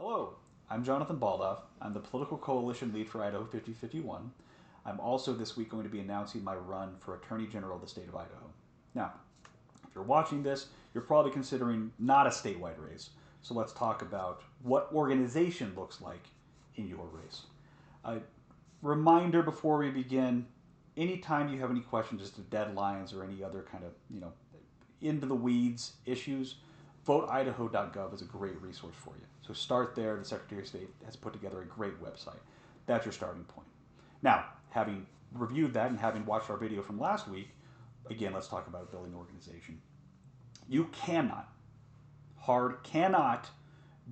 Hello, I'm Jonathan Baldoff. I'm the political coalition lead for Idaho 5051. I'm also this week going to be announcing my run for Attorney General of the state of Idaho. Now, if you're watching this, you're probably considering not a statewide race. So let's talk about what organization looks like in your race. A reminder before we begin, anytime you have any questions as to deadlines or any other kind of, into the weeds issues, voteidaho.gov is a great resource for you. So start there. The Secretary of State has put together a great website. That's your starting point. Now, having reviewed that and having watched our video from last week, again, let's talk about building an organization. You cannot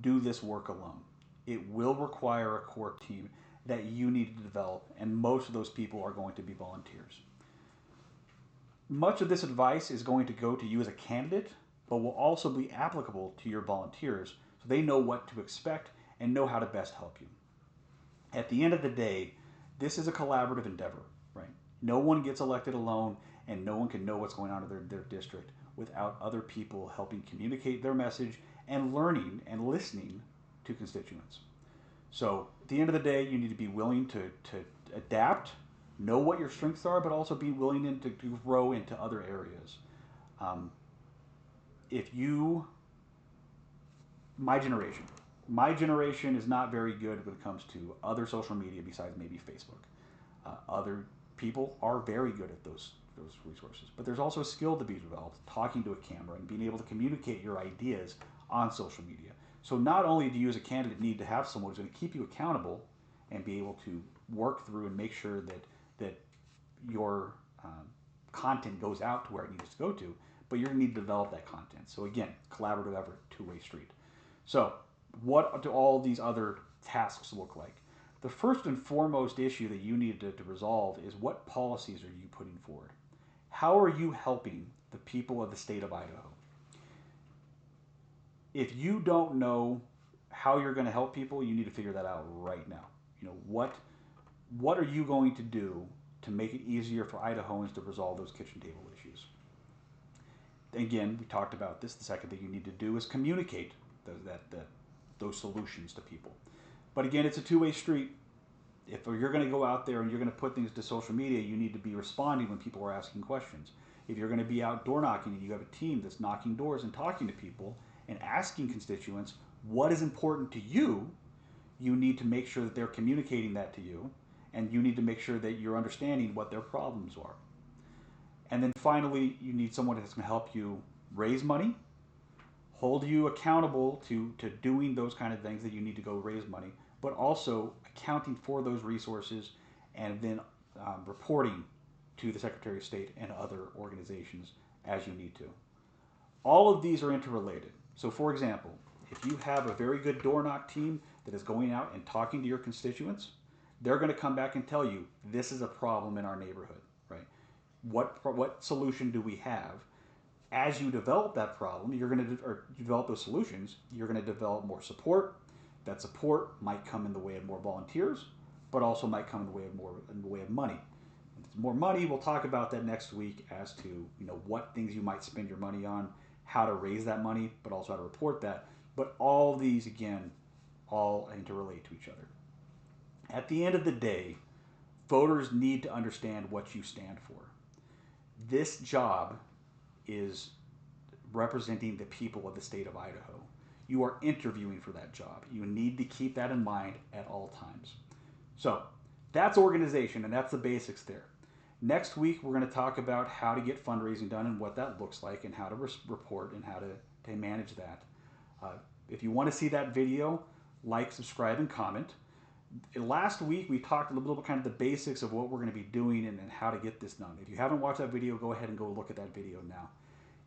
do this work alone. It will require a core team that you need to develop, and most of those people are going to be volunteers. Much of this advice is going to go to you as a candidate, but will also be applicable to your volunteers so they know what to expect and know how to best help you. At the end of the day, this is a collaborative endeavor, right? No one gets elected alone, and no one can know what's going on in their district without other people helping communicate their message and learning and listening to constituents. So at the end of the day, you need to be willing to adapt, know what your strengths are, but also be willing to grow into other areas. My generation is not very good when it comes to other social media besides maybe Facebook. Other people are very good at those resources, but there's also a skill to be developed, talking to a camera and being able to communicate your ideas on social media. So not only do you as a candidate need to have someone who's going to keep you accountable and be able to work through and make sure that your content goes out to where it needs to go to, but you're going to need to develop that content. So again, collaborative effort, two-way street. So what do all these other tasks look like? The first and foremost issue that you need to resolve is what policies are you putting forward? How are you helping the people of the state of Idaho? If you don't know how you're going to help people, you need to figure that out right now. What are you going to do to make it easier for Idahoans to resolve those kitchen table issues? Again, we talked about this. The second thing you need to do is communicate those solutions to people. But again, it's a two-way street. If you're going to go out there and you're going to put things to social media, you need to be responding when people are asking questions. If you're going to be out door knocking and you have a team that's knocking doors and talking to people and asking constituents what is important to you, you need to make sure that they're communicating that to you, and you need to make sure that you're understanding what their problems are. And then finally, you need someone that's going to help you raise money, hold you accountable to doing those kind of things that you need to go raise money, but also accounting for those resources and then reporting to the Secretary of State and other organizations as you need to. All of these are interrelated. So for example, if you have a very good door knock team that is going out and talking to your constituents, they're going to come back and tell you, this is a problem in our neighborhood, right? What solution do we have? As you develop that problem, or develop those solutions, you're going to develop more support. That support might come in the way of more volunteers, but also might come in the way of money. More money, we'll talk about that next week as to what things you might spend your money on, how to raise that money, but also how to report that. But all these, again, all interrelate to each other. At the end of the day, voters need to understand what you stand for. This job is representing the people of the state of Idaho. You are interviewing for that job. You need to keep that in mind at all times. So that's organization, and that's the basics there. Next week, we're going to talk about how to get fundraising done and what that looks like and how to report and how to manage that. If you want to see that video, like, subscribe, and comment. Last week, we talked a little bit kind of the basics of what we're going to be doing and how to get this done. If you haven't watched that video, go ahead and go look at that video now.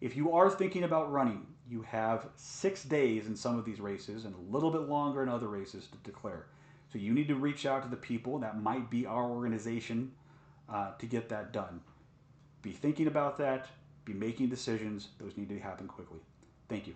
If you are thinking about running, you have 6 days in some of these races and a little bit longer in other races to declare. So you need to reach out to the people. That might be our organization to get that done. Be thinking about that. Be making decisions. Those need to happen quickly. Thank you.